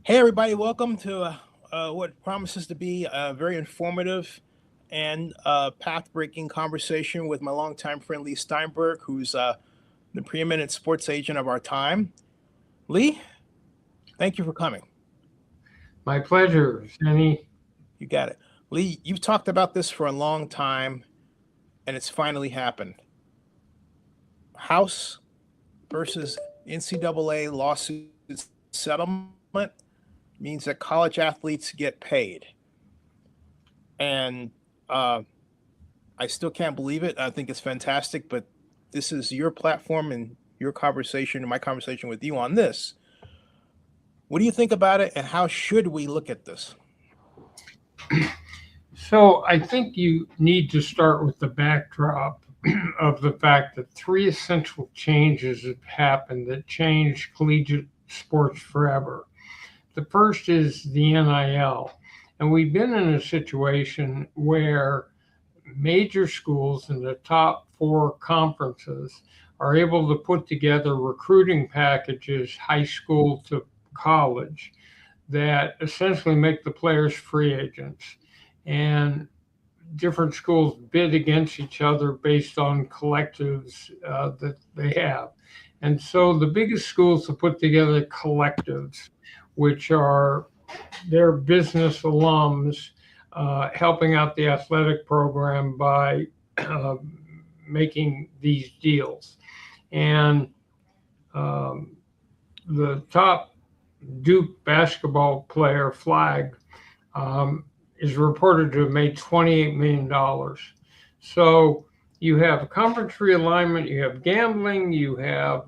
Hey, everybody, welcome to what promises to be a very informative and path breaking conversation with my longtime friend Leigh Steinberg, who's the preeminent sports agent of our time. Leigh, thank you for coming. My pleasure, Jenny. You got it. Leigh, you've talked about this for a long time, and it's finally happened. House versus NCAA lawsuit settlement means that college athletes get paid. And I still can't believe it. I think it's fantastic, but this is your platform and your conversation and my conversation with you on this. What do you think about it, and how should we look at this? So I think you need to start with the backdrop of the fact that three essential changes have happened that changed collegiate sports forever. The first is the NIL. And we've been in a situation where major schools in the top four conferences are able to put together recruiting packages, high school to college, that essentially make the players free agents. And different schools bid against each other based on collectives that they have. And so the biggest schools have put together collectives, which are their business alums helping out the athletic program by uh, making these deals. And um, the top Duke basketball player, Flag, um, is reported to have made $28 million. So you have conference realignment, you have gambling, you have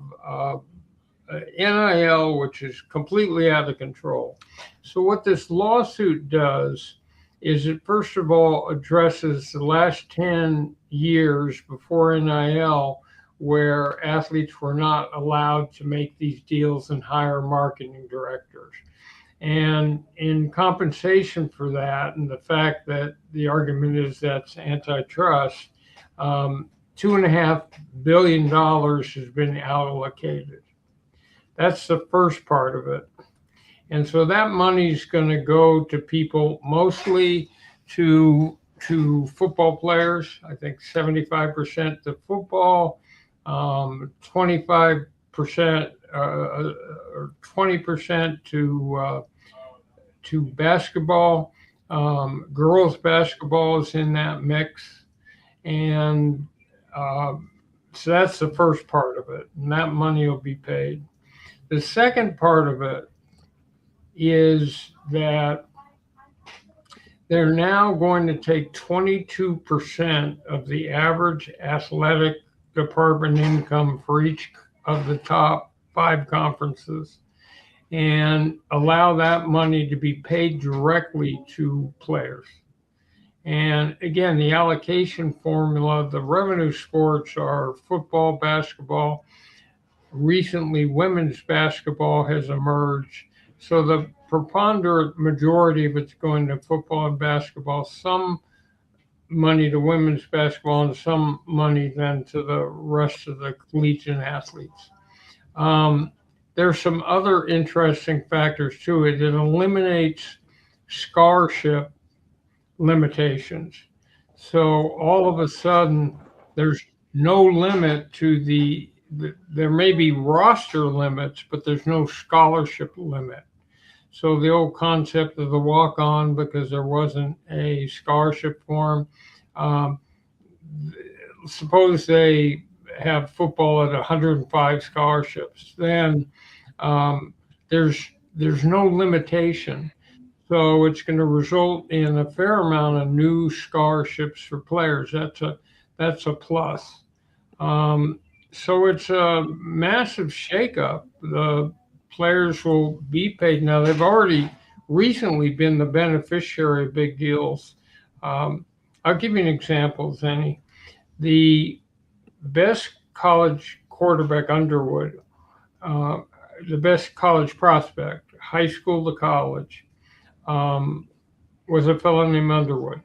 NIL, which is completely out of control. So, what this lawsuit does is it first of all addresses the last 10 years before NIL, where athletes were not allowed to make these deals and hire marketing directors. And in compensation for that, and the fact that the argument is that's antitrust, $2.5 billion has been allocated. That's the first part of it. And so that money's going to go to people, mostly to football players. I think 75% to football, 25% or 20% to basketball. Girls basketball is in that mix, and so that's the first part of it, and that money will be paid. The second part of it is that they're now going to take 22% of the average athletic department income for each of the top five conferences and allow that money to be paid directly to players. And again, the allocation formula, the revenue sports are football, basketball. Recently, women's basketball has emerged. So the preponderant majority of it's going to football and basketball, some money to women's basketball, and some money then to the rest of the collegiate athletes. Um, there's some other interesting factors to it. It eliminates scholarship limitations. So all of a sudden, there's no limit to there may be roster limits, but there's no scholarship limit. So the old concept of the walk on, because there wasn't a scholarship for them, um, suppose they have football at 105 scholarships, then um, there's no limitation. So it's going to result in a fair amount of new scholarships for players. That's a plus. Um, so it's a massive shakeup. The players will be paid now. They've already recently been the beneficiary of big deals. Um, I'll give you an example, Zenny. The best college quarterback, Underwood, uh, the best college prospect, high school to college, um, was a fellow named Underwood.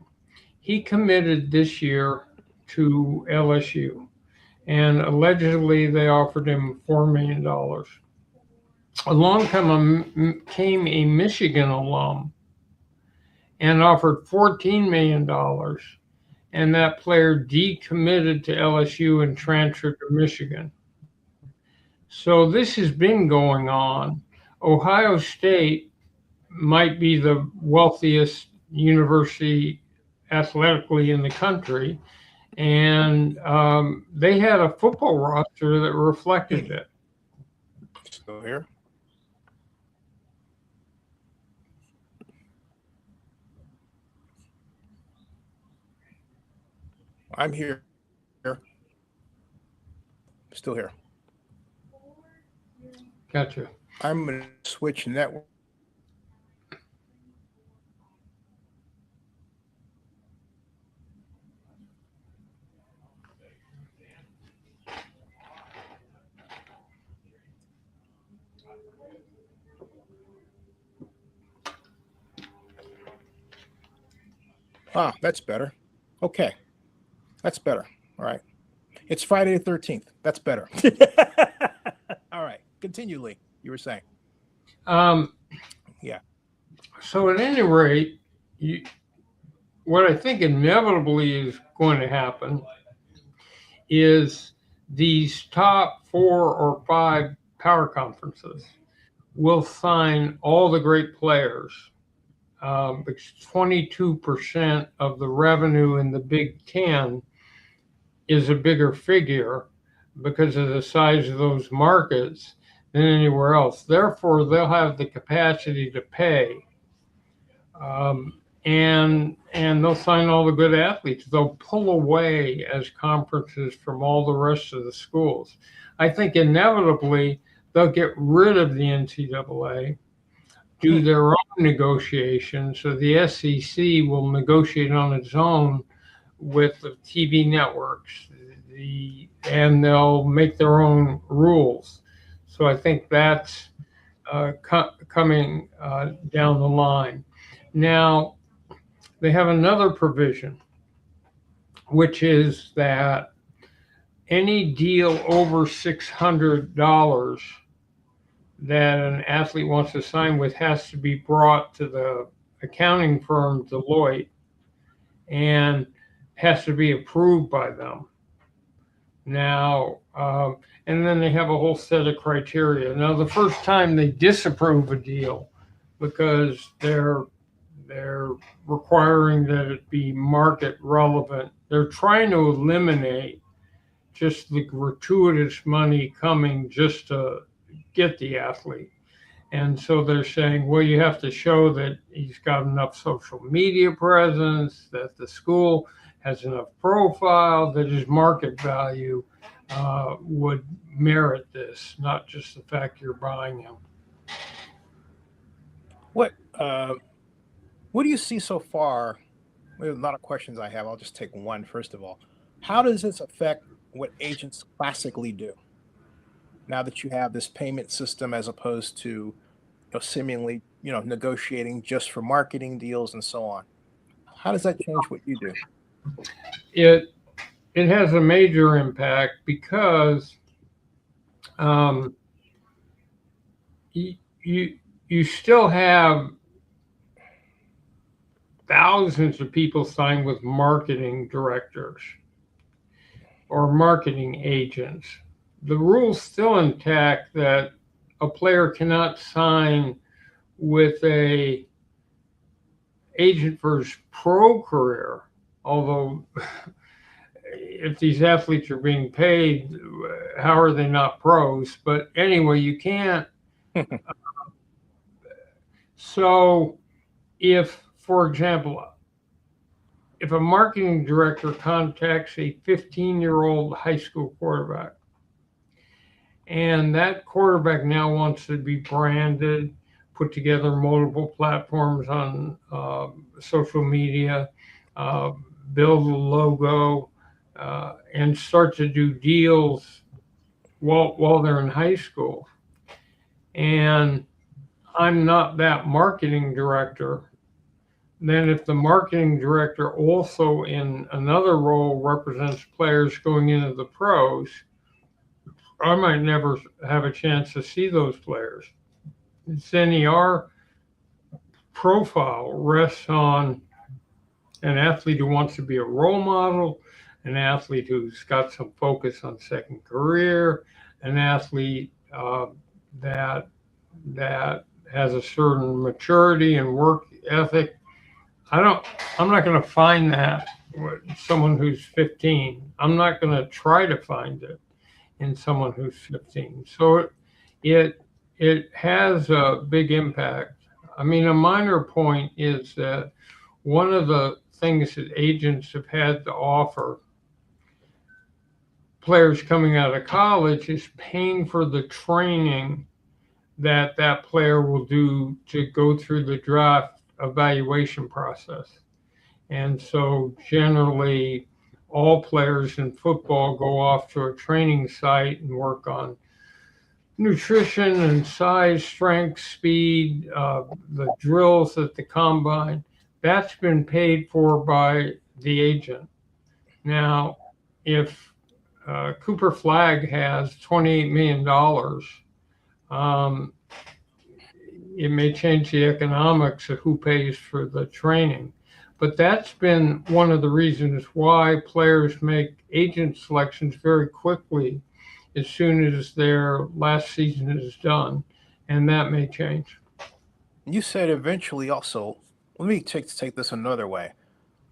He committed this year to LSU, and allegedly they offered him $4 million. along came a Michigan alum and offered $14 million. And that player decommitted to LSU and transferred to Michigan. So this has been going on. Ohio State might be the wealthiest university athletically in the country. And they had a football roster that reflected it. Still here? I'm here. Still here. Gotcha. I'm going to switch network. Ah, that's better. Okay. That's better. All right. It's Friday the 13th. That's better. All right. Continue, Leigh. You were saying. Yeah. So at any rate, what I think inevitably is going to happen is these top 4 or 5 power conferences will sign all the great players. Because 22% of the revenue in the Big Ten is a bigger figure because of the size of those markets than anywhere else. Therefore, they'll have the capacity to pay. And they'll sign all the good athletes. They'll pull away as conferences from all the rest of the schools. I think inevitably they'll get rid of the NCAA, do their own negotiations. So the SEC will negotiate on its own with the TV networks, and they'll make their own rules. So I think that's coming down the line. Now, they have another provision, which is that any deal over $600 that an athlete wants to sign with has to be brought to the accounting firm Deloitte and has to be approved by them. Now, and then they have a whole set of criteria. Now, the first time they disapprove a deal because they're requiring that it be market relevant. They're trying to eliminate just the gratuitous money coming just to get the athlete. And so they're saying, well, you have to show that he's got enough social media presence, that the school has enough profile, that his market value would merit this, not just the fact you're buying him. What do you see so far? There's a lot of questions I have. I'll just take one first of all. How does this affect what agents classically do? Now that you have this payment system as opposed to seemingly negotiating just for marketing deals and so on. How does that change what you do? It has a major impact because you still have thousands of people signed with marketing directors or marketing agents. The rule's still intact that a player cannot sign with a agent for his pro career, although if these athletes are being paid, how are they not pros? But anyway, you can't. So if, for example, if a marketing director contacts a 15-year-old high school quarterback, and that quarterback now wants to be branded, put together multiple platforms on social media, build a logo, and start to do deals while they're in high school. And I'm not that marketing director. Then if the marketing director also in another role represents players going into the pros, I might never have a chance to see those players. Zenny, our profile rests on an athlete who wants to be a role model, an athlete who's got some focus on second career, an athlete that that has a certain maturity and work ethic. I'm not going to find that with someone who's 15. I'm not going to try to find it in someone who's 15. So it it has a big impact. I mean, a minor point is that one of the things that agents have had to offer players coming out of college is paying for the training that that player will do to go through the draft evaluation process. And so generally, all players in football go off to a training site and work on nutrition and size, strength, speed, the drills at the combine. That's been paid for by the agent. Now, if Cooper Flagg has $28 million, it may change the economics of who pays for the training. But that's been one of the reasons why players make agent selections very quickly as soon as their last season is done. And that may change. You said eventually also. Let me take this another way.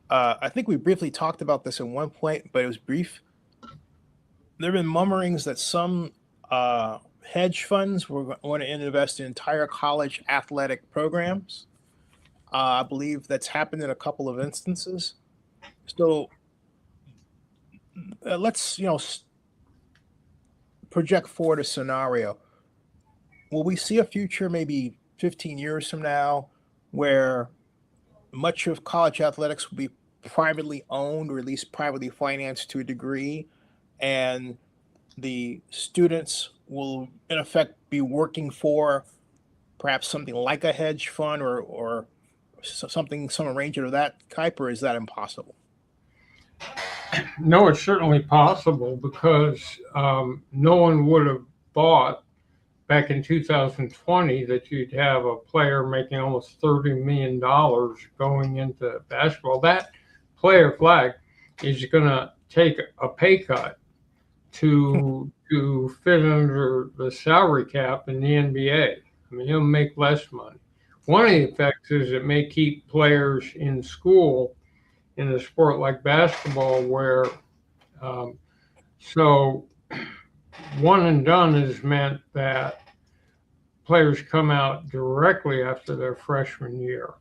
I think we briefly talked about this at one point, but it was brief. There have been murmurings that some hedge funds were going to invest in entire college athletic programs. I believe that's happened in a couple of instances. So let's project forward a scenario. Will we see a future maybe 15 years from now where much of college athletics will be privately owned or at least privately financed to a degree, and the students will in effect be working for perhaps something like a hedge fund or some arrangement of that type, or is that impossible? No, it's certainly possible because no one would have thought back in 2020 that you'd have a player making almost $30 million going into basketball. That player Flag is going to take a pay cut to fit under the salary cap in the NBA. I mean, he'll make less money. One of the effects is it may keep players in school in a sport like basketball where so one and done has meant that players come out directly after their freshman year.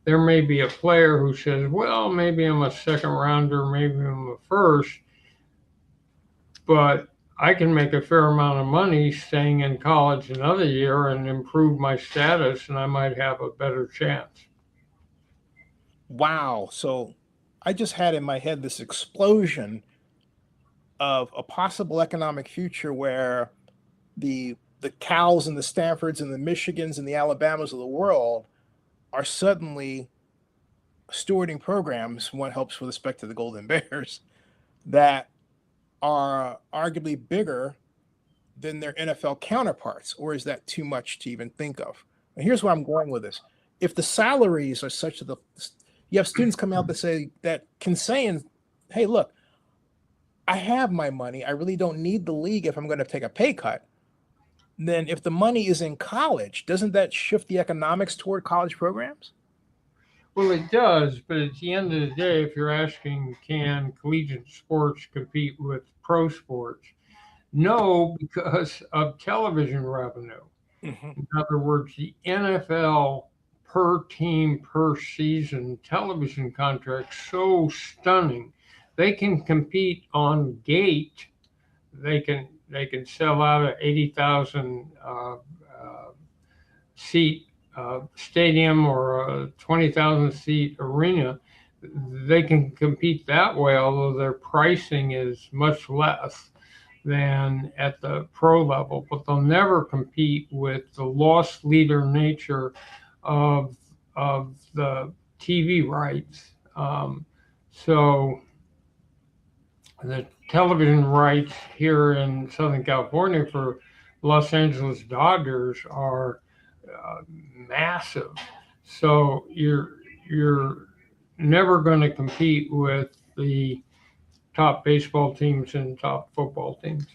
There may be a player who says, well, maybe I'm a second rounder, maybe I'm a first, but I can make a fair amount of money staying in college another year and improve my status, and I might have a better chance. Wow. So I just had in my head this explosion of a possible economic future where the Cals and the Stanfords and the Michigans and the Alabamas of the world are suddenly stewarding programs. One helps with respect to the Golden Bears that are arguably bigger than their NFL counterparts, or is that too much to even think of? And here's where I'm going with this: if the salaries are such that you have students come out that can say, "Hey, look, I have my money. I really don't need the league if I'm going to take a pay cut." Then if the money is in college, doesn't that shift the economics toward college programs? Well, it does, but at the end of the day, if you're asking, can collegiate sports compete with pro sports? No, because of television revenue. Hmm. In other words, the NFL per team per season television contract so stunning. They can compete on gate. They can sell out an 80,000 seat stadium or a 20,000 seat arena. They can compete that way, although their pricing is much less than at the pro level, but they'll never compete with the loss leader nature of the TV rights. So the television rights here in Southern California for Los Angeles Dodgers are massive. So you're never going to compete with the top baseball teams and top football teams.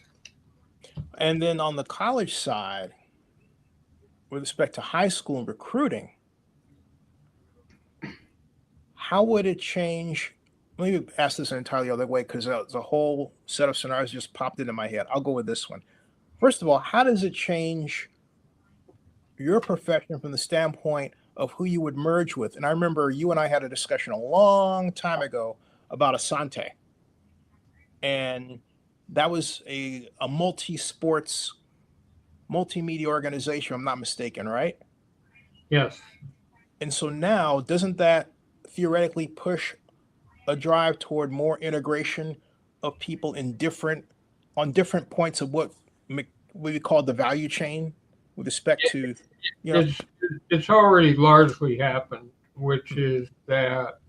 And then on the college side, with respect to high school and recruiting, how would it change? Let me ask this an entirely other way because there's a whole set of scenarios just popped into my head. I'll go with this one. First of all, how does it change your profession from the standpoint of who you would merge with? And I remember you and I had a discussion a long time ago about Asante. And that was a multi-sports, multimedia organization, if I'm not mistaken, right? Yes. And so now, doesn't that theoretically push a drive toward more integration of people on different points of what we call the value chain with respect to, It's already largely happened, which is that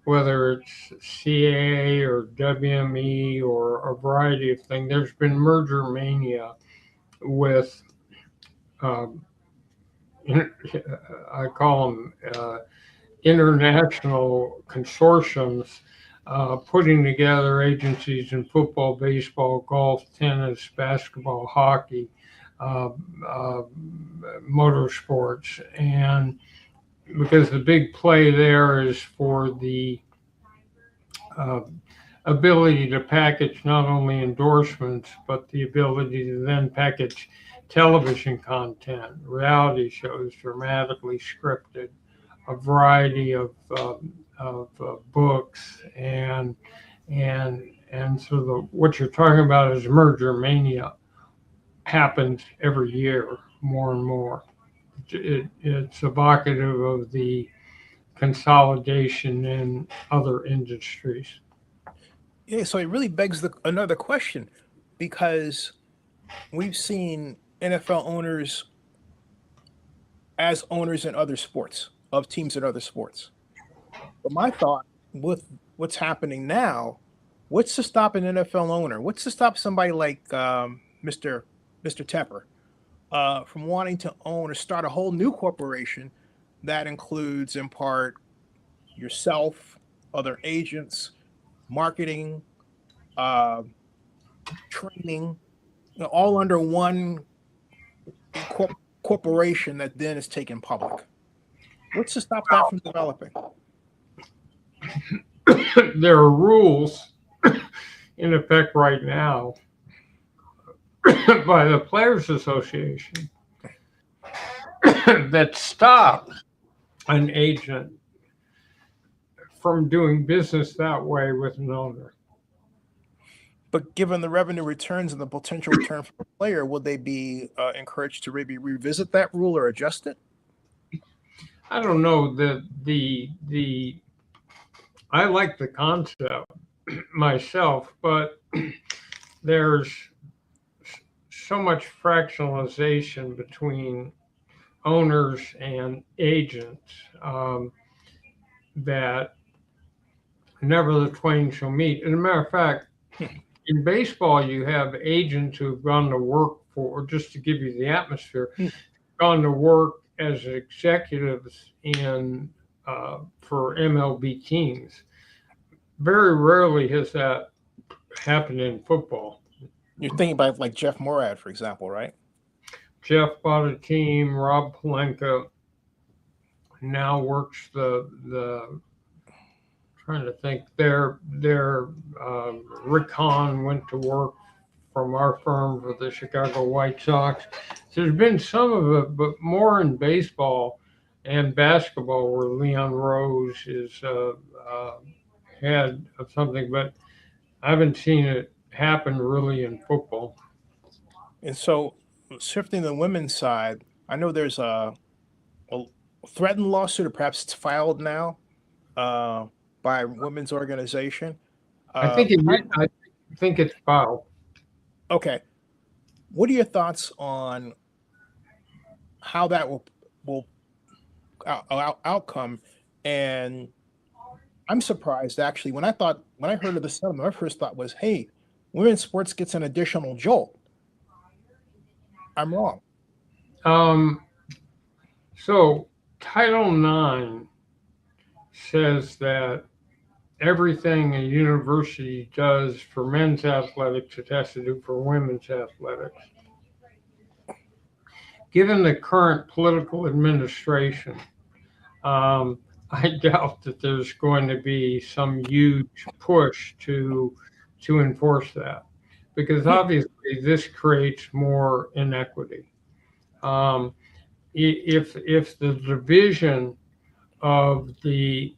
whether it's CAA or WME or a variety of things, there's been merger mania with, um, I call them international consortiums, putting together agencies in football, baseball, golf, tennis, basketball, hockey, uh, uh, motorsports. And because the big play there is for the uh, ability to package not only endorsements, but the ability to then package television content, reality shows, dramatically scripted, a variety of books, and so what you're talking about is merger mania happens every year more and more. It's evocative of the consolidation in other industries. yeah. So it really begs another question, because we've seen NFL owners as owners in other sports of teams in other sports. But my thought with what's happening now, what's to stop an NFL owner? What's to stop somebody like Mr. Tepper from wanting to own or start a whole new corporation that includes, in part, yourself, other agents, marketing, uh, training, all under one corporation that then is taken public? What's to stop that from developing? There are rules in effect right now by the Players Association that stop an agent from doing business that way with an owner. But given the revenue returns and the potential return for the player, would they be encouraged to maybe revisit that rule or adjust it? I don't know that the I like the concept myself, but there's so much fractionalization between owners and agents that never the twain shall meet. As a matter of fact, in baseball, you have agents who've gone to work for, just to give you the atmosphere, gone to work as executives for MLB teams. Very rarely has that happened in football. You're thinking about like Jeff Morad, for example, right? Jeff bought a team. Rob Pelinka now works the trying to think. Rick Hahn went to work from our firm for the Chicago White Sox. So there's been some of it, but more in baseball and basketball, where Leon Rose is head of something, but I haven't seen it happen really in football. And so, shifting to the women's side, I know there's a threatened lawsuit, or perhaps it's filed now by a women's organization. I think it's filed. Okay. What are your thoughts on how that will outcome? And I'm surprised actually when I heard of the settlement, my first thought was, hey, women's sports gets an additional jolt. I'm wrong. So Title IX says that everything a university does for men's athletics, it has to do for women's athletics. Given the current political administration, I doubt that there's going to be some huge push to enforce that, because Hmm. obviously this creates more inequity. Um, if the division of the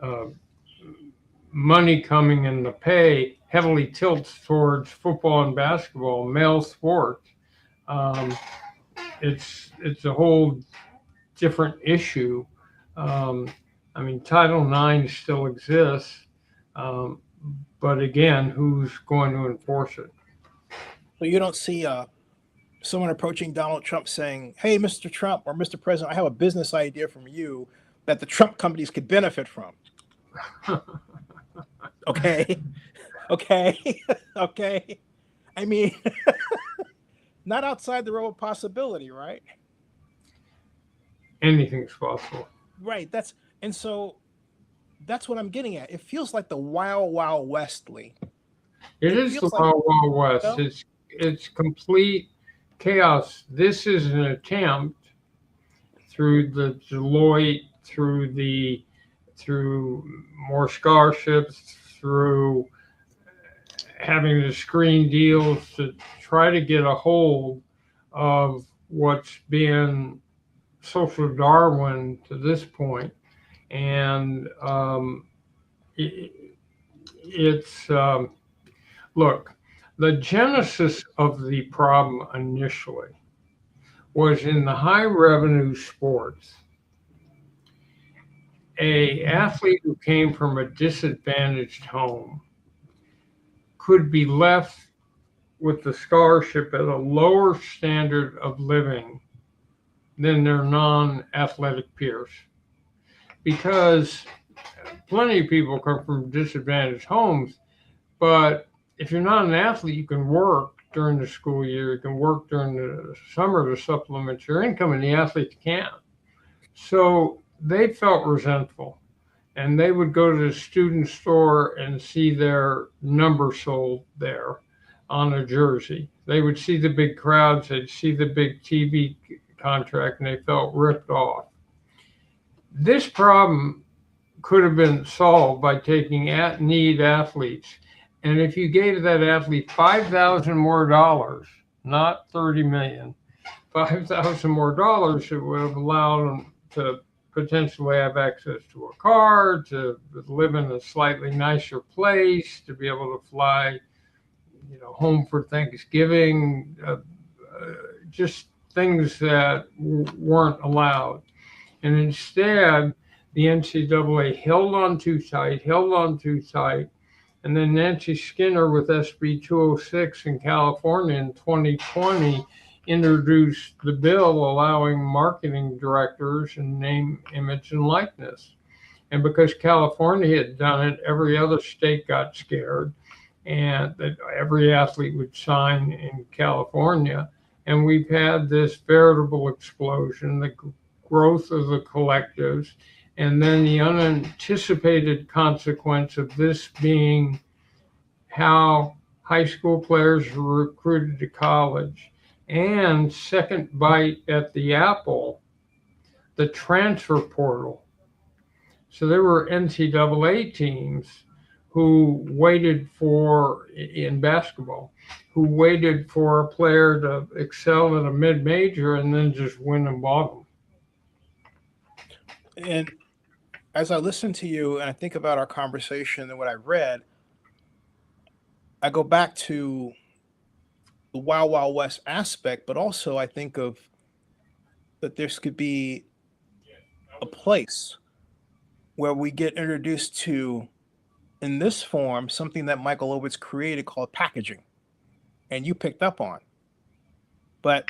uh, money coming in the pay heavily tilts towards football and basketball, male sports, um, it's a whole different issue. Um, I mean, Title IX still exists, um, but again, who's going to enforce it? So you don't see someone approaching Donald Trump saying, "Hey, Mr. Trump or Mr. President, I have a business idea from you that the Trump companies could benefit from." Okay, okay, okay. I mean, not outside the realm of possibility, right? Anything's possible. Right. And so that's what I'm getting at. It feels like the wild, wild west, Lee. It It is the feels like, Wild Wild West. no, It's complete chaos. This is an attempt through the Deloitte, through more scholarships, through having to screen deals to try to get a hold of what's been social Darwin to this point. And it, it's, look, the genesis of the problem initially was in the high revenue sports. A athlete who came from a disadvantaged home could be left with the scholarship at a lower standard of living than their non-athletic peers, because plenty of people come from disadvantaged homes. But if you're not an athlete, you can work during the school year, you can work during the summer to supplement your income, and the athletes can't. So they felt resentful, and they would go to the student store and see their number sold there on a jersey. They would see the big crowds, they'd see the big TV contract, and they felt ripped off. This problem could have been solved by taking at need athletes. And if you gave that athlete 5,000 more dollars, not 30 million, 5,000 more dollars, it would have allowed them to potentially have access to a car, to live in a slightly nicer place, to be able to fly, home for Thanksgiving, just things that weren't allowed. And instead, the NCAA held on too tight. And then Nancy Skinner with SB 206 in California in 2020 introduced the bill allowing marketing directors and name, image, and likeness. And because California had done it, every other state got scared, and that every athlete would sign in California. And we've had this veritable explosion, the growth of the collectives, and then the unanticipated consequence of this being how high school players were recruited to college. And second bite at the apple, the transfer portal. So there were NCAA teams who waited in basketball, who waited for a player to excel at a mid major and then just win and bought them. and as I listen to you and I think about our conversation and what I read, I go back to the Wild Wild West aspect, but also I think of that this could be a place where we get introduced to, in this form, something that Michael Ovitz created called packaging, and you picked up on. But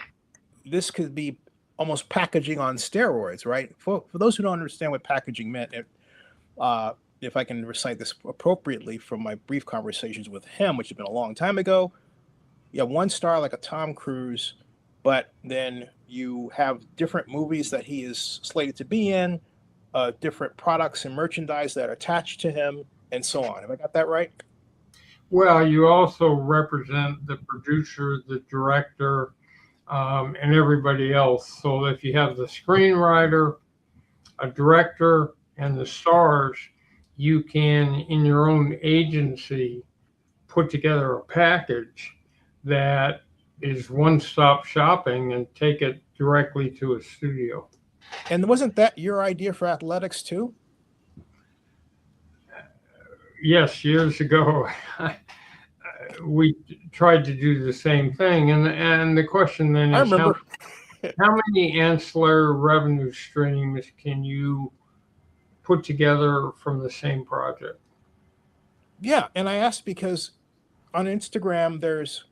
this could be almost packaging on steroids, right? For those who don't understand what packaging meant, if I can recite this appropriately from my brief conversations with him, which has been a long time ago, you have one star like a Tom Cruise, but then You have different movies that he is slated to be in, different products and merchandise that are attached to him, and so on. Have I got that right? Well, you also represent the producer, the director, and everybody else. So if you have the screenwriter, a director, and the stars, you can, in your own agency, put together a package that is one-stop shopping and take it directly to a studio. And wasn't that your idea for athletics too? Yes, years ago, we tried to do the same thing. And the question then I is remember. how many ancillary revenue streams can you put together from the same project? Yeah, and I asked because on Instagram there's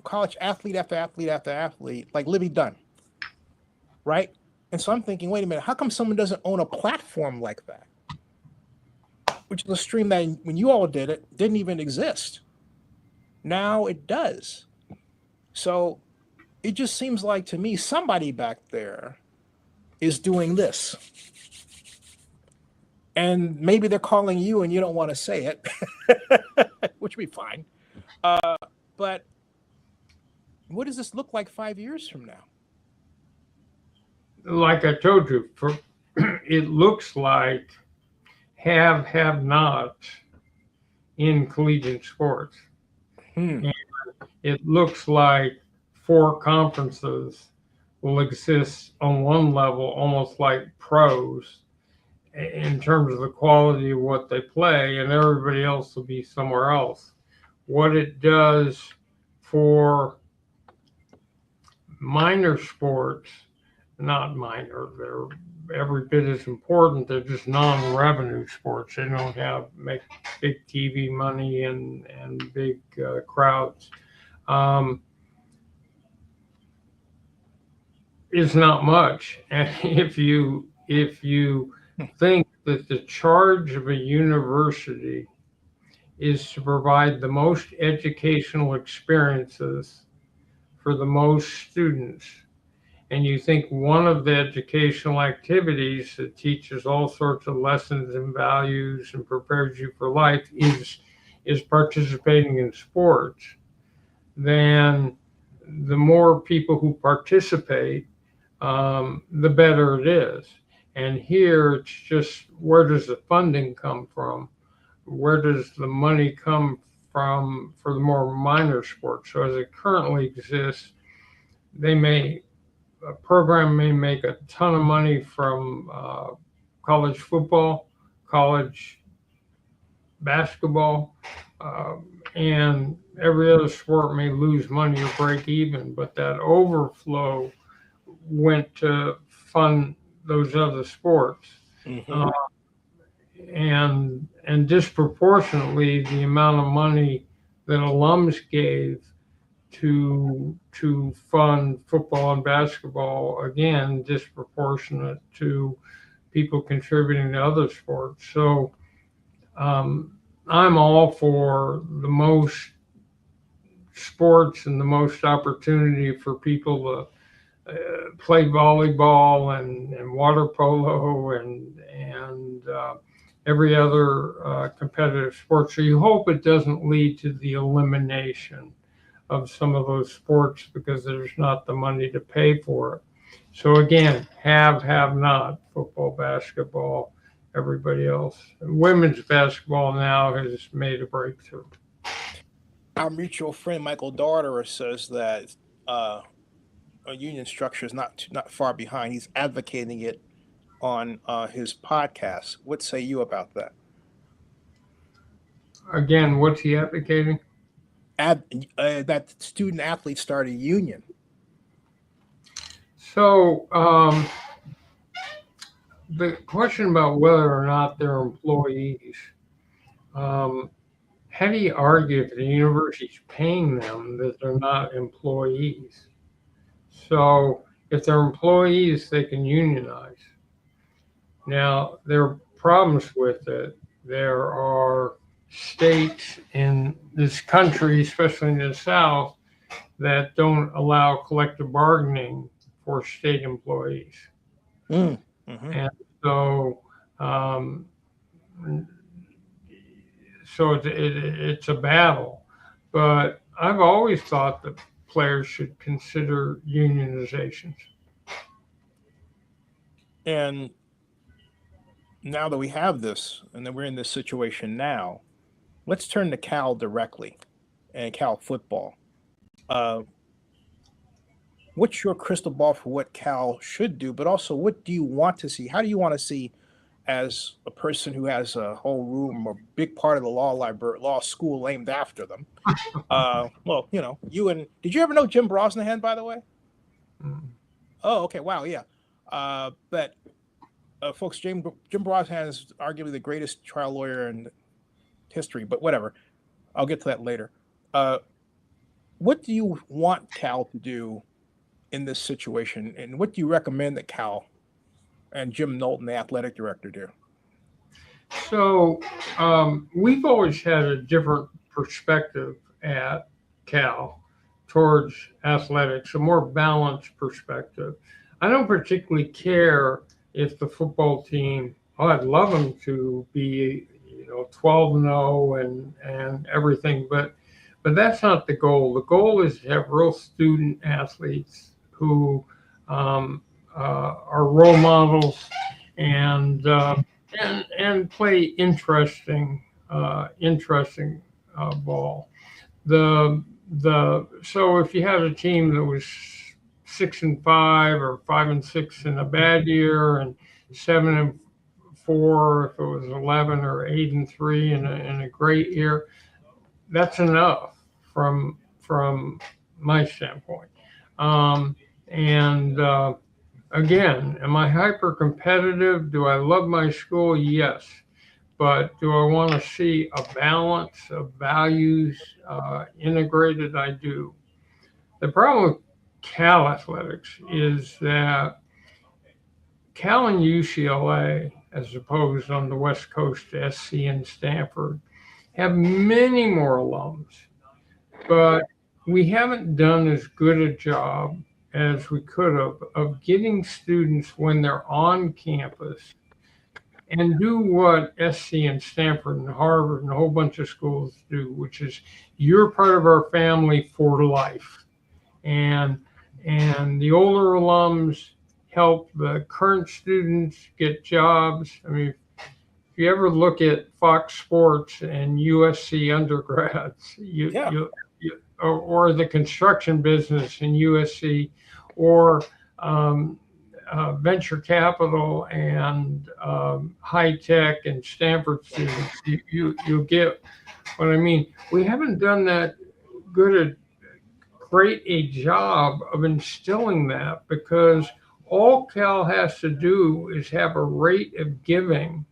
college athlete after athlete after athlete, like Libby Dunn, right? And so I'm thinking, wait a minute, how come someone doesn't own a platform like that? Which is a stream that when you all did it, didn't even exist. Now it does. So it just seems like to me somebody back there is doing this. And maybe they're calling you and you don't want to say it, which would be fine. But what does this look like 5 years from now? Like I told you, it looks like have not in collegiate sports. And it looks like 4 conferences will exist on one level, almost like pros, in terms of the quality of what they play, and everybody else will be somewhere else. What it does for minor sports, not minor, they're every bit as important. They're just non-revenue sports. They don't make big TV money and big crowds. It's not much. And if you think that the charge of a university is to provide the most educational experiences for the most students, and you think one of the educational activities that teaches all sorts of lessons and values and prepares you for life is participating in sports, then the more people who participate, the better it is. And here it's just, where does the funding come from? Where does the money come from for the more minor sports? So as it currently exists, a program may make a ton of money from college football, college basketball, and every other sport may lose money or break even, but that overflow went to fund those other sports. Mm-hmm. And disproportionately, the amount of money that alums gave to fund football and basketball, again, disproportionate to people contributing to other sports. So I'm all for the most sports and the most opportunity for people to play volleyball and water polo and every other competitive sport. So you hope it doesn't lead to the elimination of some of those sports because there's not the money to pay for it. So again, have not, football, basketball, everybody else. Women's basketball now has made a breakthrough. Our mutual friend Michael Darter says that a union structure is not far behind. He's advocating it on his podcast. What say you about that? Again, what's he advocating? That student athletes start a union. So the question about whether or not they're employees, how do you argue if the university's paying them that they're not employees? So if they're employees, they can unionize. Now, there are problems with it. There are states in this country, especially in the South, that don't allow collective bargaining for state employees. Mm-hmm. And so, um, it's a battle. But I've always thought that players should consider unionizations. And now that we have this, and that we're in this situation now, let's turn to Cal directly and Cal football. Uh, what's your crystal ball for what Cal should do, but also what do you want to see? How do you want to see, as a person who has a whole room or big part of the law school named after them? Well, you and did you ever know Jim Brosnahan, by the way? Mm. Oh, okay, wow, yeah. But folks, Jim Brosnahan is arguably the greatest trial lawyer in history, but whatever. I'll get to that later. What do you want Cal to do in this situation, and what do you recommend that Cal and Jim Knowlton, the athletic director, do? So we've always had a different perspective at Cal towards athletics, a more balanced perspective. I don't particularly care if the football team, I'd love them to be 12-0 and everything, but that's not the goal. The goal is to have real student athletes who are role models and play interesting ball. So if you had a team that was 6-5 or 5-6 in a bad year and 7-4 if it was 11 or 8-3 in a great year, that's enough from my standpoint. Again, am I hyper competitive? Do I love my school? Yes. But do I want to see a balance of values integrated? I do. The problem with Cal athletics is that Cal and UCLA, as opposed on the West Coast to SC and Stanford, have many more alums, but we haven't done as good a job as we could have of getting students when they're on campus and do what SC and Stanford and Harvard and a whole bunch of schools do, which is you're part of our family for life. And the older alums help the current students get jobs. I mean, if you ever look at Fox Sports and USC undergrads, or the construction business in USC, or venture capital and high tech and Stanford students, you get what I mean. We haven't done that great a job of instilling that, because all Cal has to do is have a rate of giving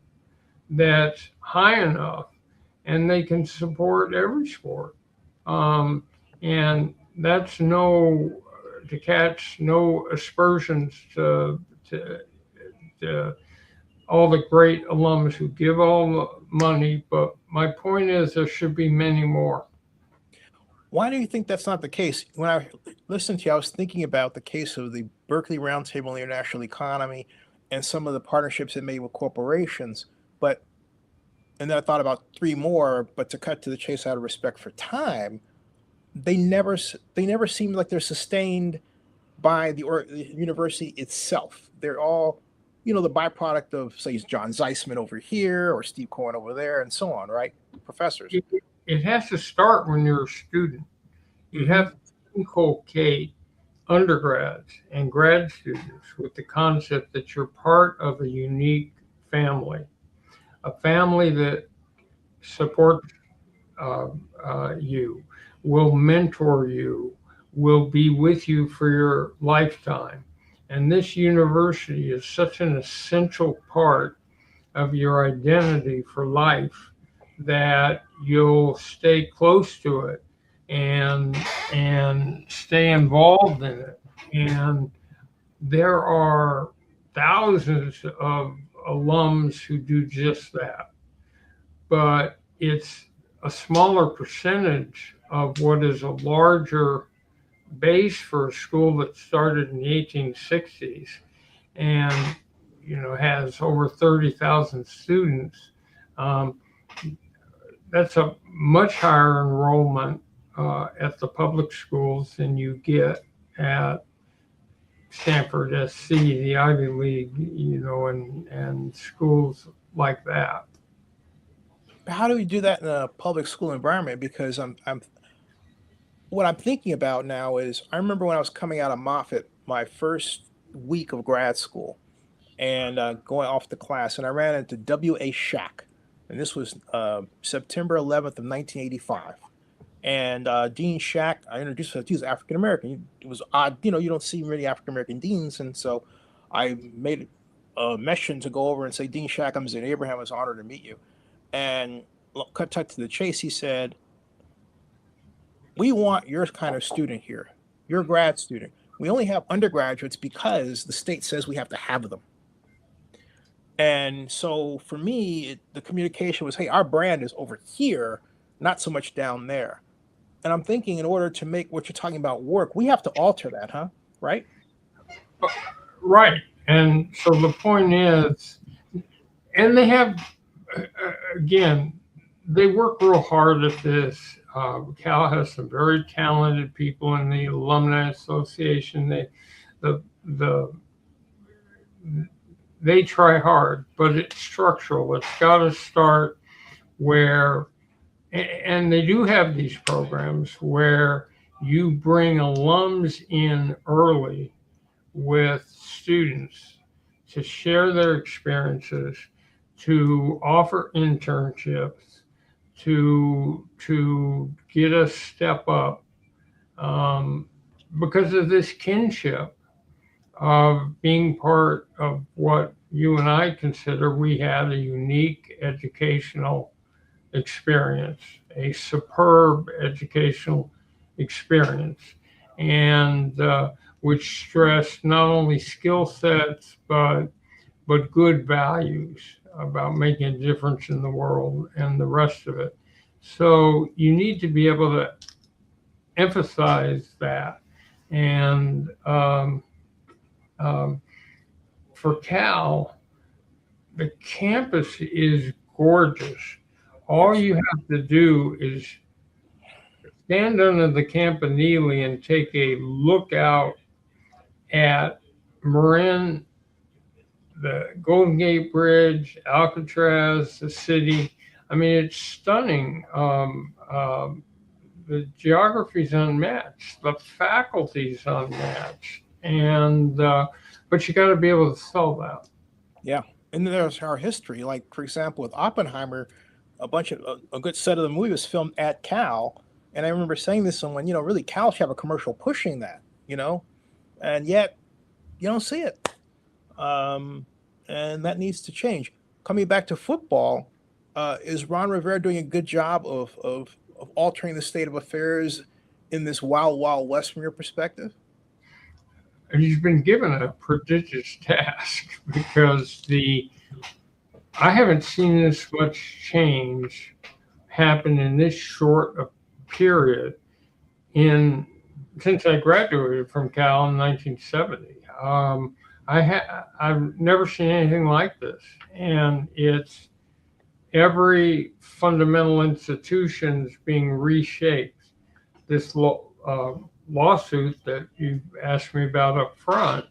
that's high enough, and they can support every sport. And that's no aspersions to all the great alums who give all the money. But my point is, there should be many more. Why do you think that's not the case? When I listened to you, I was thinking about the case of the Berkeley Roundtable on the International Economy and some of the partnerships it made with corporations. And then I thought about three more, but to cut to the chase out of respect for time, they never seem like they're sustained by the university itself. They're all, the byproduct of, say, John Zeisman over here or Steve Cohen over there and so on, right? Professors. It has to start when you're a student. You have to inculcate undergrads and grad students with the concept that you're part of a unique family, a family that supports you, will mentor you, will be with you for your lifetime. And this university is such an essential part of your identity for life that you'll stay close to it and stay involved in it. And there are thousands of alums who do just that. But it's a smaller percentage of what is a larger base for a school that started in the 1860s and has over 30,000 students. Um, that's a much higher enrollment at the public schools than you get at Stanford SC, the Ivy League, and schools like that. How do we do that in a public school environment? Because what I'm thinking about now is I remember when I was coming out of Moffitt, my first week of grad school, and going off to class, and I ran into W.A. Shack, and this was September 11th of 1985. And Dean Shack, I introduced him. He was African American. It was odd, you don't see many African American deans, and so I made a mission to go over and say, Dean Shack, I'm Zane Abraham. It's an honor to meet you. And cut to the chase, he said, we want your kind of student here, your grad student. We only have undergraduates because the state says we have to have them. And so for me, the communication was, hey, our brand is over here, not so much down there. And I'm thinking in order to make what you're talking about work, we have to alter that, huh? Right? Right. And so the point is, and they have, again, they work real hard at this. Cal has some very talented people in the Alumni Association. They try hard, but it's structural. It's got to start where, and they do have these programs where you bring alums in early with students to share their experiences, to offer internships, to get a step up, because of this kinship of being part of what you and I consider we had a unique educational experience, a superb educational experience, and which stressed not only skill sets but good values about making a difference in the world and the rest of it. So you need to be able to emphasize that. And for Cal, the campus is gorgeous. All you have to do is stand under the campanile and take a look out at Marin, the Golden Gate Bridge, Alcatraz, the city. I mean, it's stunning. The geography's unmatched, the faculty's unmatched, and but you got to be able to sell that. Yeah. And then there's our history. Like, for example, with Oppenheimer, a good set of the movie was filmed at Cal. And I remember saying this someone, really Cal should have a commercial pushing that, and yet you don't see it. And that needs to change. Coming back to football, is Ron Rivera doing a good job of altering the state of affairs in this wild, wild west from your perspective? And he's been given a prodigious task because I haven't seen this much change happen in this short a period since I graduated from Cal in 1970. I've never seen anything like this, and it's every fundamental institution's being reshaped. This lawsuit that you asked me about up front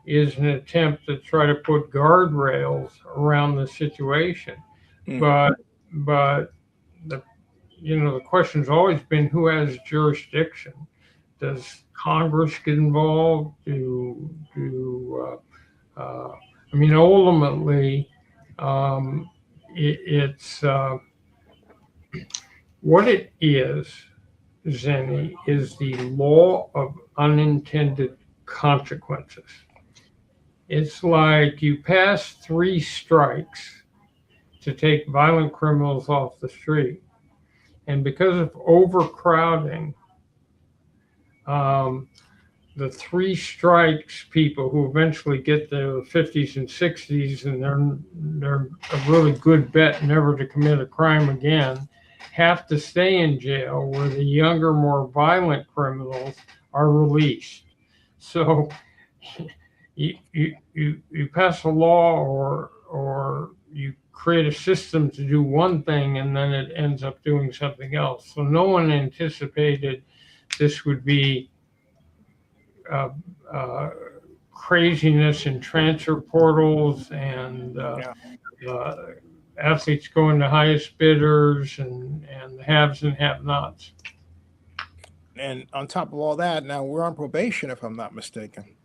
is an attempt to try to put guardrails around the situation. Mm. But the question's always been who has jurisdiction. Does Congress get involved? Ultimately, it's what it is, Zenny, is the law of unintended consequences. It's like you pass 3 strikes to take violent criminals off the street. And because of overcrowding, the 3 strikes people who eventually get their 50s and 60s and they're a really good bet never to commit a crime again have to stay in jail, where the younger, more violent criminals are released. So you pass a law or you create a system to do one thing and then it ends up doing something else. So no one anticipated this would be uh, uh, craziness in transfer portals and Yeah. athletes going to highest bidders and haves and have-nots. And on top of all that, now we're on probation, if I'm not mistaken.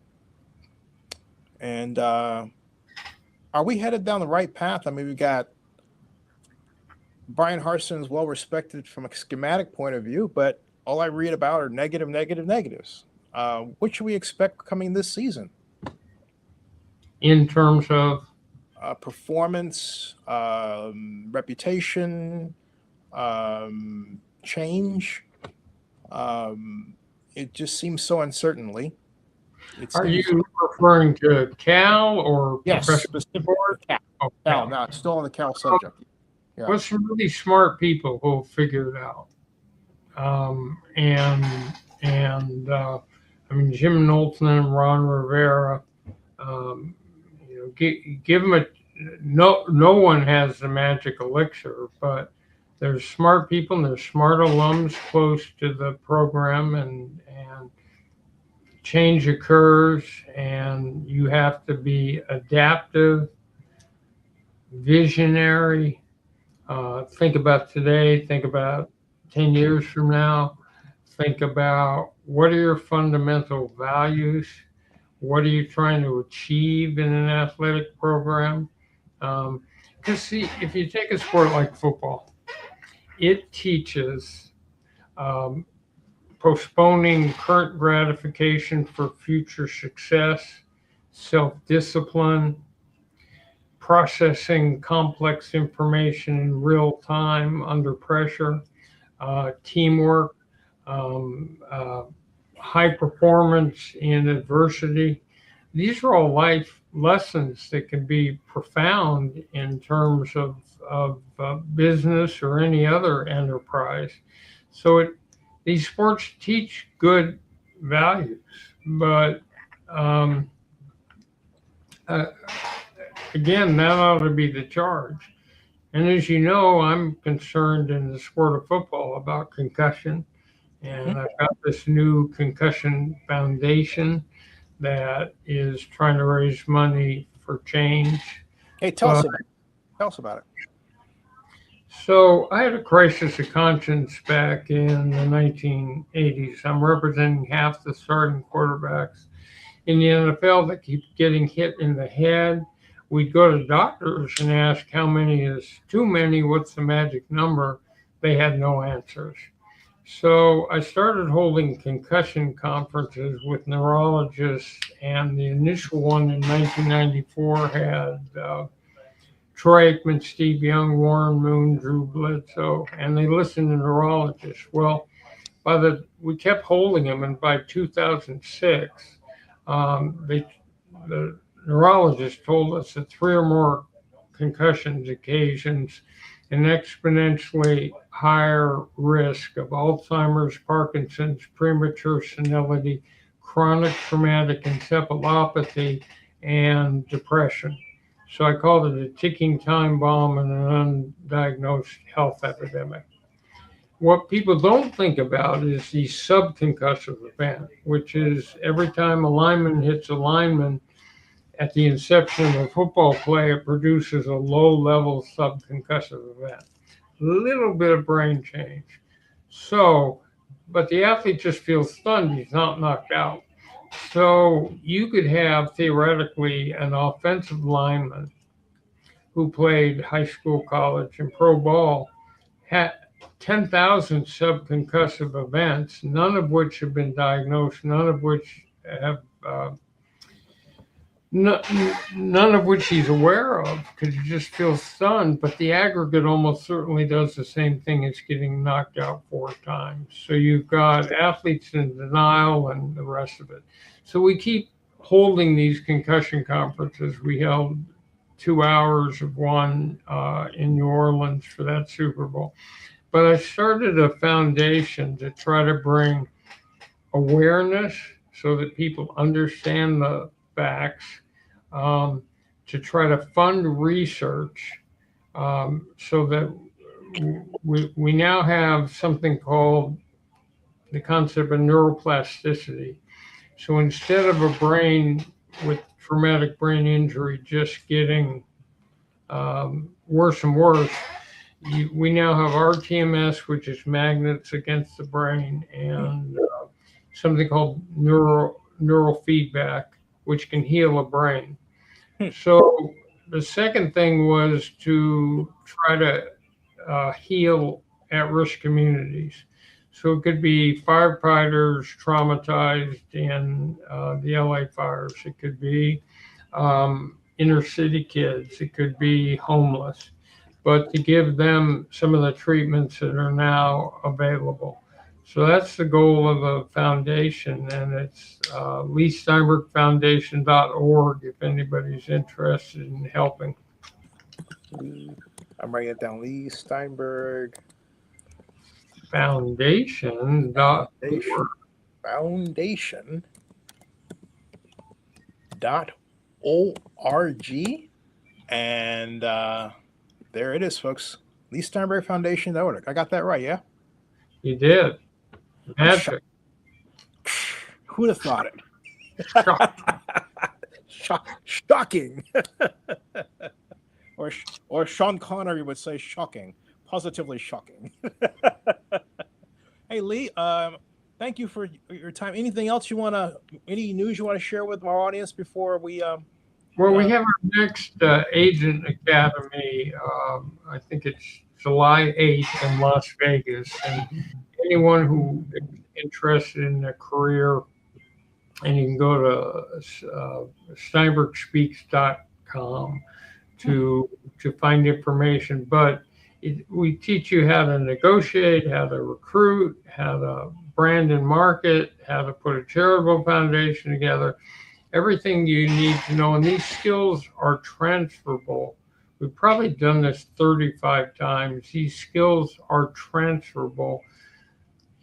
And are we headed down the right path? I mean, we got Brian Harson is well respected from a schematic point of view, but all I read about are negative, negative, negatives. What should we expect coming this season? In terms of Performance, reputation, change. It just seems so uncertainly. It are seems you referring to Cal or yes, professional specific sport? Cal. Oh, Cal. Cal. No, it's still on the Cal subject. Yeah. Well, some really smart people who will figure it out. And I mean Jim Knowlton and Ron Rivera. Um, give them a no one has the magic elixir, but there's smart people and there's smart alums close to the program, and change occurs, and you have to be adaptive, visionary. Think about today. Think about 10 years from now. Think about what are your fundamental values. What are you trying to achieve in an athletic program? Because see, if you take a sport like football, it teaches um, postponing current gratification for future success, self-discipline, processing complex information in real time under pressure, teamwork, um, uh, high performance in adversity. These are all life lessons that can be profound in terms of business or any other enterprise. So these sports teach good values, but um, uh, again, that ought to be the charge. And as you know, I'm concerned in the sport of football about concussion. Mhm. And I've got this new concussion foundation that is trying to raise money for change. Hey, tell us But about it. Tell us about it. so I had a crisis of conscience back in the 1980s. I'm representing half the starting quarterbacks in the NFL that keep getting hit in the head. We'd go to doctors and ask how many is too many, what's the magic number? They had no answers. So I started holding concussion conferences with neurologists, and the initial one in 1994 had Troy Aikman, Steve Young, Warren Moon, Drew Bledsoe, and they listened to neurologists. Well, we kept holding them, and by 2006, the neurologist told us that three or more concussions occasions an exponentially higher risk of Alzheimer's, Parkinson's, premature senility, chronic traumatic encephalopathy, and depression. So I called it a ticking time bomb and an undiagnosed health epidemic. What people don't think about is the subconcussive event, which is every time a lineman hits a lineman at the inception of a football play, it produces a low level subconcussive event. A little bit of brain change. So, but the athlete just feels stunned, he's not knocked out. So you could have theoretically an offensive lineman who played high school, college, and pro ball had 10,000 subconcussive events, none of which have been diagnosed, none of which have no, none of which he's aware of because he just feels stunned. But the aggregate almost certainly does the same thing as getting knocked out 4 times. So you've got athletes in denial and the rest of it. So we keep holding these concussion conferences. We held 2 hours of one in New Orleans for that Super Bowl. But I started a foundation to try to bring awareness so that people understand the facts, to try to fund research, so that we now have something called the concept of neuroplasticity. So instead of a brain with traumatic brain injury just getting worse and worse, we now have RTMS, which is magnets against the brain, and something called neural feedback, which can heal a brain. So the second thing was to try to heal at-risk communities. So it could be firefighters traumatized in the LA fires. It could be inner city kids. It could be homeless. But to give them some of the treatments that are now available. So that's the goal of the foundation, and it's LeighSteinbergFoundation.org if anybody's interested in helping. I'm writing it down. Leigh Steinberg Foundation.org. Foundation.org. And there it is, folks. Leigh Steinberg Foundation.org. I got that right, yeah? You did. Magic. Who'd have thought it? Shocking. or Sean Connery would say shocking. Positively shocking. Hey, Leigh, thank you for your time. Anything else any news you want to share with our audience before we... Well, we have our next Agent Academy. I think it's July 8th in Las Vegas. And anyone who is interested in a career, and you can go to steinbergspeaks.com to find information. But we teach you how to negotiate, how to recruit, how to brand and market, how to put a charitable foundation together. Everything you need to know, and these skills are transferable. We've probably done this 35 times. These skills are transferable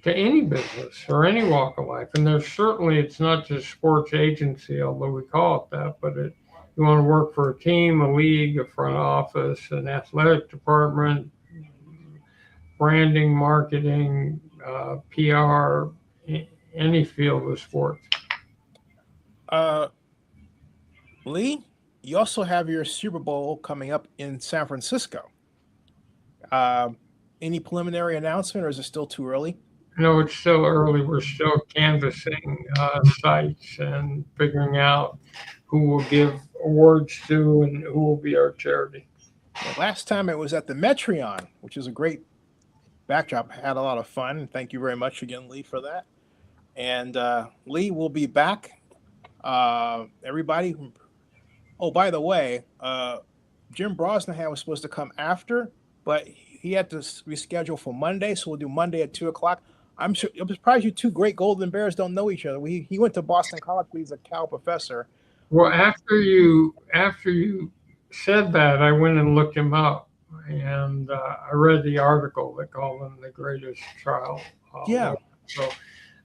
to any business or any walk of life. And it's not just sports agency, although we call it that, but you want to work for a team, a league, a front office, an athletic department, branding, marketing, PR, any field of sports. Leigh, you also have your Super Bowl coming up in San Francisco. Any preliminary announcement, or is it still too early? No, it's still early. We're still canvassing sites and figuring out who will give awards to and who will be our charity. Well, last time it was at the Metreon, which is a great backdrop. I had a lot of fun. Thank you very much again, Leigh, for that. And Leigh will be back. Everybody. Oh, by the way, Jim Brosnahan was supposed to come after, but he had to reschedule for Monday, so we'll do Monday at 2:00. I'm surprised you two great Golden Bears don't know each other. He went to Boston College, but he's a Cal professor. Well, after you said that, I went and looked him up, and I read the article that called him the greatest trial. Yeah. So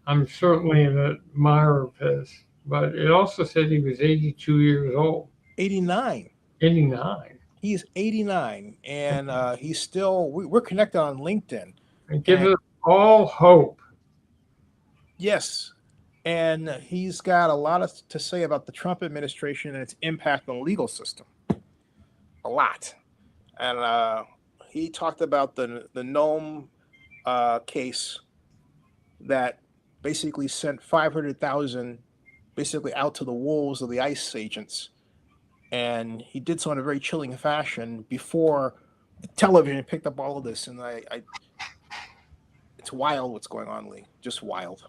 I'm certainly an admirer of his. But it also said he was 82 years old. 89. 89. He's 89, and he's still. We're connected on LinkedIn. It gives us all hope. Yes, and he's got a lot to say about the Trump administration and its impact on the legal system. A lot, and he talked about the Nome case that basically sent 500,000 basically out to the wolves of the ICE agents. And he did so in a very chilling fashion before television picked up all of this. And it's wild what's going on, Leigh. Just wild.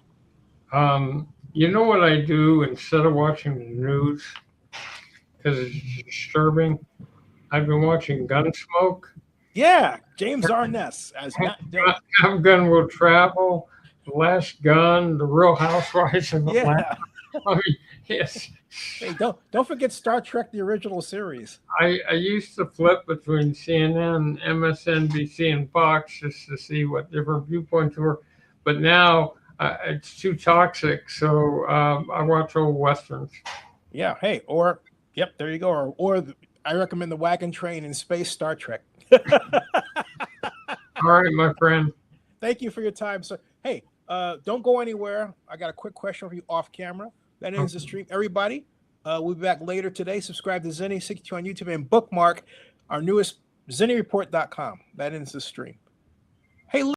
You know what I do instead of watching the news? Because it's disturbing. I've been watching Gunsmoke. Yeah, James Arness as Matt Dillon. Have Gun Will Travel, The Last Gun, The Real Housewives of Atlanta. I mean, yes. Hey, don't forget Star Trek, the original series. I used to flip between CNN, MSNBC, and Fox just to see what different viewpoints were. But now it's too toxic. So I watch old westerns. Yeah. Hey, or yep, there you go. I recommend the Wagon Train in Space Star Trek. All right, my friend. Thank you for your time, sir. Hey, don't go anywhere. I got a quick question for you off camera. That ends the stream. Everybody, we'll be back later today. Subscribe to Zenny62 on YouTube and bookmark our newest ZennyReport.com. That ends the stream.